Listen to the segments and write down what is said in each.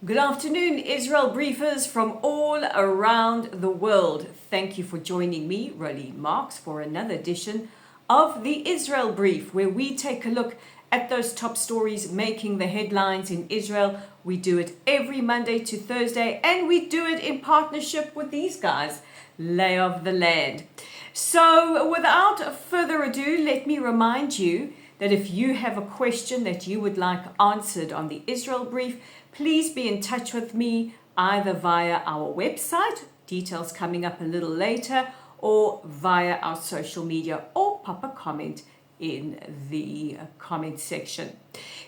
Good afternoon, Israel briefers from all around the world. Thank you for joining me, Rolene Marks, for another edition of the Israel Brief, where we take a look at those top stories making the headlines in Israel. We do it every Monday to Thursday, and we do it in partnership with these guys, Lay of the Land. So without further ado, let me remind you that if you have a question that you would like answered on the Israel Brief, please be in touch with me either via our website, details coming up a little later, or via our social media, or pop a comment in the comment section.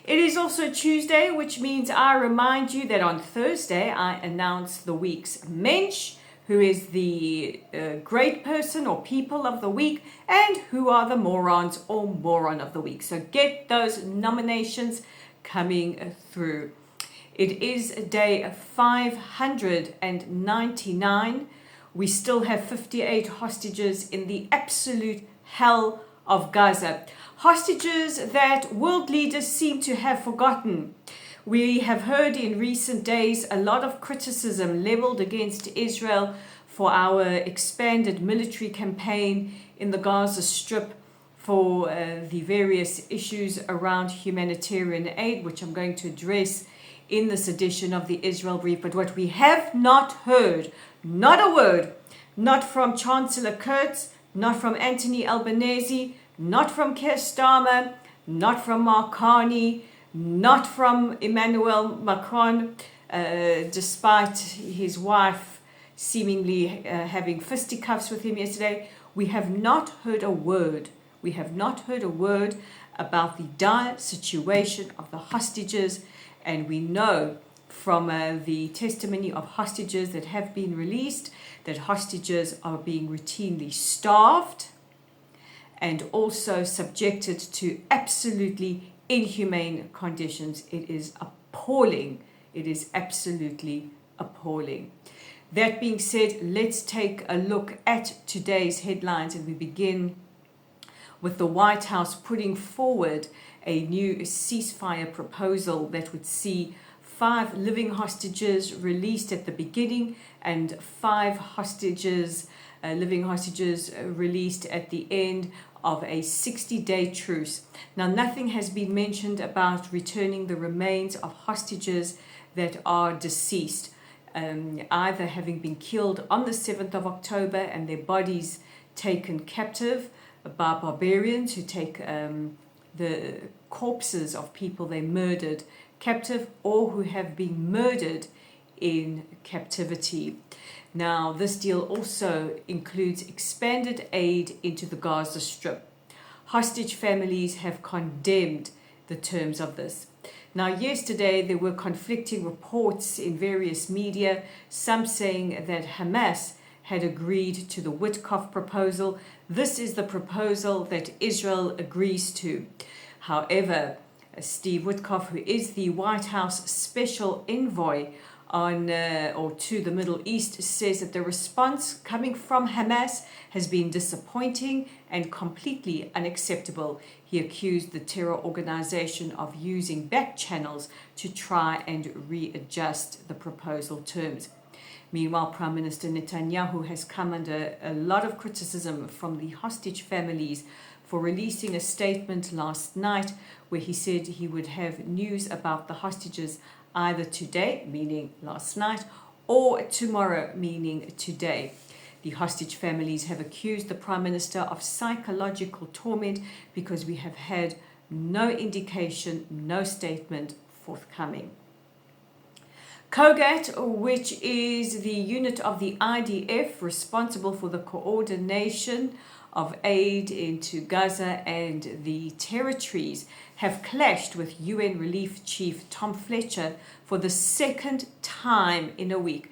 It is also Tuesday, which means I remind you that on Thursday I announce the week's Mensch, who is the great person or people of the week, and who are the morons or moron of the week. So get those nominations coming through. It is day 599. We still have 58 hostages in the absolute hell of Gaza. Hostages that world leaders seem to have forgotten. We have heard in recent days a lot of criticism leveled against Israel for our expanded military campaign in the Gaza Strip, for the various issues around humanitarian aid, which I'm going to address in this edition of the Israel Brief. But what we have not heard, not a word, not from Chancellor Kurz, not from Anthony Albanese, not from Keir Starmer, not from Mark Carney, not from Emmanuel Macron, despite his wife seemingly having fisticuffs with him yesterday. We have not heard a word. We have not heard a word about the dire situation of the hostages. And we know from the testimony of hostages that have been released that hostages are being routinely starved and also subjected to absolutely inhumane conditions. It is appalling. It is absolutely appalling. That being said, let's take a look at today's headlines, and we begin with the White House putting forward a new ceasefire proposal that would see 5 living hostages released at the beginning and 5 living hostages released at the end of a 60-day truce. Now, nothing has been mentioned about returning the remains of hostages that are deceased, either having been killed on the 7th of October and their bodies taken captive by barbarians who take the corpses of people they murdered captive, or who have been murdered in captivity. Now, this deal also includes expanded aid into the Gaza Strip. Hostage families have condemned the terms of this. Now, yesterday there were conflicting reports in various media, some saying that Hamas had agreed to the Witkoff proposal. This is the proposal that Israel agrees to. However, Steve Witkoff, who is the White House special envoy to the Middle East, says that the response coming from Hamas has been disappointing and completely unacceptable. He accused the terror organization of using back channels to try and readjust the proposal terms. Meanwhile, Prime Minister Netanyahu has come under a lot of criticism from the hostage families for releasing a statement last night where he said he would have news about the hostages either today, meaning last night, or tomorrow, meaning today. The hostage families have accused the Prime Minister of psychological torment because we have had no indication, no statement forthcoming. COGAT, which is the unit of the IDF responsible for the coordination of aid into Gaza and the territories, have clashed with UN Relief Chief Tom Fletcher for the second time in a week.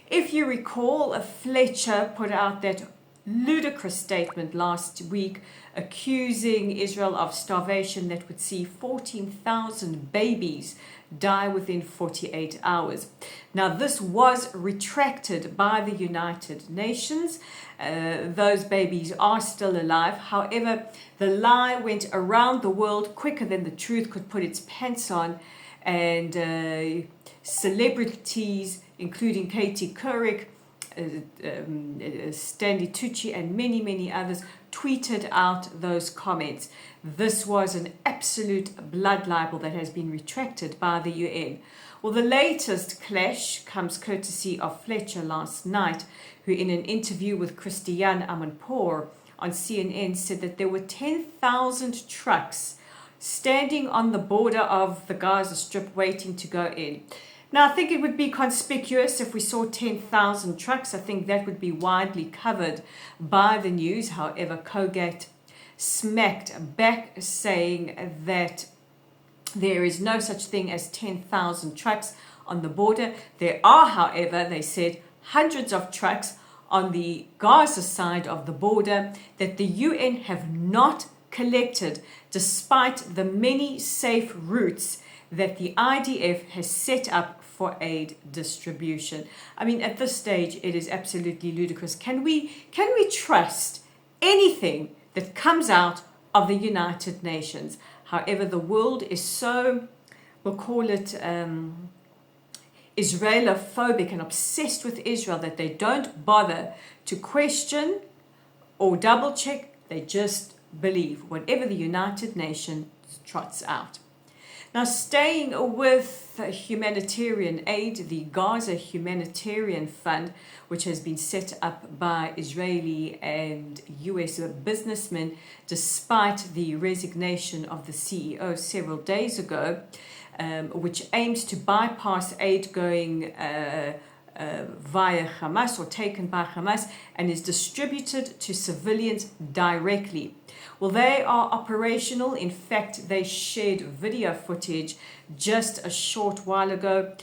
If you recall, Fletcher put out that ludicrous statement last week accusing Israel of starvation that would see 14,000 babies die within 48 hours. Now, this was retracted by the United Nations. Those babies are still alive. However, the lie went around the world quicker than the truth could put its pants on, and celebrities, including Katie Couric, Stanley Tucci, and many, many others, tweeted out those comments. This was an absolute blood libel that has been retracted by the UN. Well, the latest clash comes courtesy of Fletcher last night, who in an interview with Christiane Amanpour on CNN said that there were 10,000 trucks standing on the border of the Gaza Strip waiting to go in. Now, I think it would be conspicuous if we saw 10,000 trucks. I think that would be widely covered by the news. However, Colgate smacked back, saying that there is no such thing as 10,000 trucks on the border. There are, however, they said, hundreds of trucks on the Gaza side of the border that the UN have not collected, despite the many safe routes that the IDF has set up for aid distribution. I mean, at this stage, it is absolutely ludicrous. Can we trust anything that comes out of the United Nations? However, the world is so, we'll call it Israelophobic and obsessed with Israel that they don't bother to question or double check. They just believe whatever the United Nations trots out. Now, staying with humanitarian aid, the Gaza Humanitarian Fund, which has been set up by Israeli and US businessmen despite the resignation of the CEO several days ago, which aims to bypass aid going via Hamas or taken by Hamas and is distributed to civilians directly. Well, they are operational. In fact, they shared video footage just a short while ago,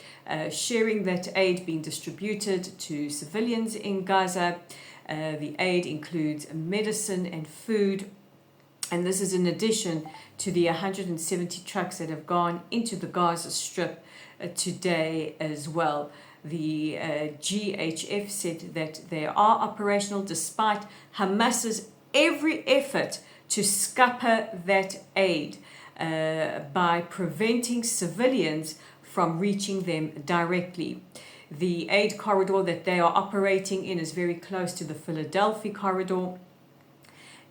sharing that aid being distributed to civilians in Gaza. The aid includes medicine and food, and this is in addition to the 170 trucks that have gone into the Gaza Strip today as well. The GHF said that they are operational despite Hamas's every effort to scupper that aid by preventing civilians from reaching them directly. The aid corridor that they are operating in is very close to the Philadelphia corridor.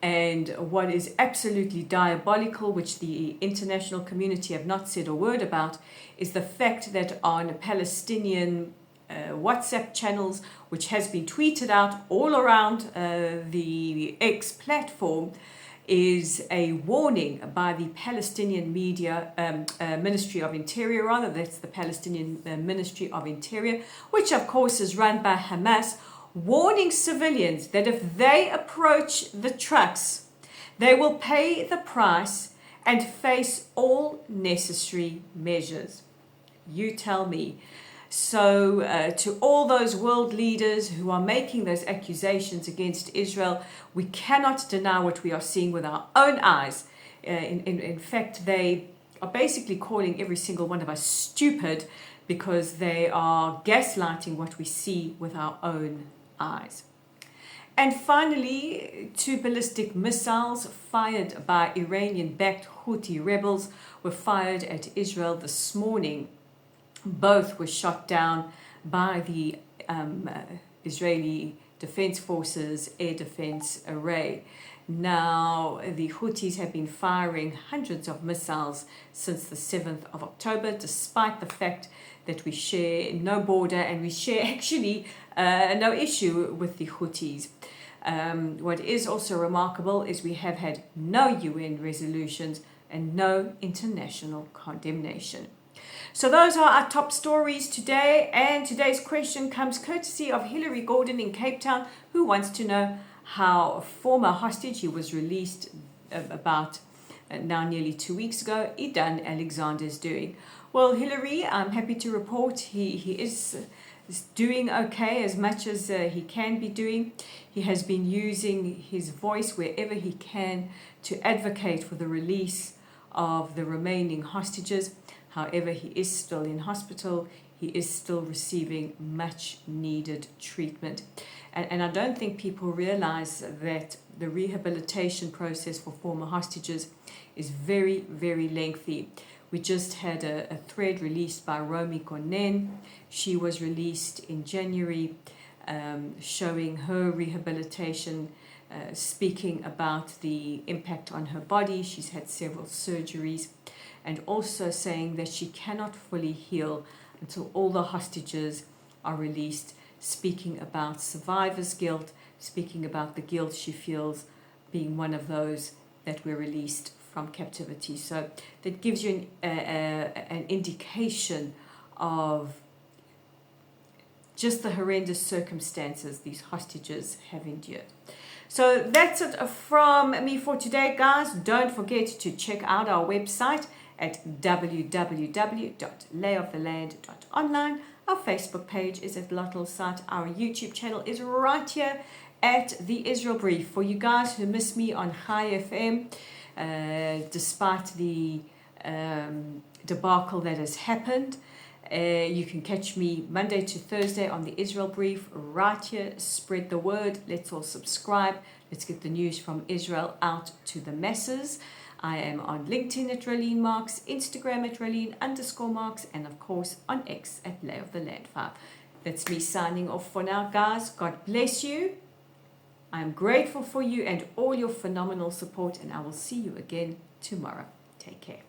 And what is absolutely diabolical, which the international community have not said a word about, is the fact that on Palestinian WhatsApp channels, which has been tweeted out all around the X platform, is a warning by the Palestinian Ministry of Interior, that's the Palestinian Ministry of Interior, which of course is run by Hamas, warning civilians that if they approach the trucks, they will pay the price and face all necessary measures. You tell me. So to all those world leaders who are making those accusations against Israel, we cannot deny what we are seeing with our own eyes. In fact, they are basically calling every single one of us stupid because they are gaslighting what we see with our own eyes. And finally, 2 ballistic missiles fired by Iranian-backed Houthi rebels were fired at Israel this morning. Both were shot down by the Israeli Defense Forces Air Defense Array. Now, the Houthis have been firing hundreds of missiles since the 7th of October, despite the fact that we share no border and we share actually no issue with the Houthis. What is also remarkable is we have had no UN resolutions and no international condemnation. So those are our top stories today, and today's question comes courtesy of Hillary Gordon in Cape Town, who wants to know how a former hostage who was released about now nearly 2 weeks ago, Idan Alexander, is doing. Well, Hillary, I'm happy to report he is doing okay, as much as he can be doing. He has been using his voice wherever he can to advocate for the release of the remaining hostages. However, he is still in hospital. He is still receiving much needed treatment. And I don't think people realize that the rehabilitation process for former hostages is very, very lengthy. We just had a thread released by Romy Konen. She was released in January, showing her rehabilitation, speaking about the impact on her body. She's had several surgeries, and also saying that she cannot fully heal until all the hostages are released, speaking about survivor's guilt, speaking about the guilt she feels being one of those that were released from captivity. So that gives you an indication of just the horrendous circumstances these hostages have endured. So that's it from me for today, guys. Don't forget to check out our website at www.layoftheland.online. Our Facebook page is at Lottlesite. Our YouTube channel is right here at the Israel Brief. For you guys who miss me on High FM, despite the debacle that has happened, you can catch me Monday to Thursday on the Israel Brief right here. Spread the word. Let's all subscribe. Let's get the news from Israel out to the masses. I am on LinkedIn at Rolene Marks, Instagram at Rolene_Marks, and of course on X at Lay of the Land 5. That's me signing off for now, guys. God bless you. I am grateful for you and all your phenomenal support, and I will see you again tomorrow. Take care.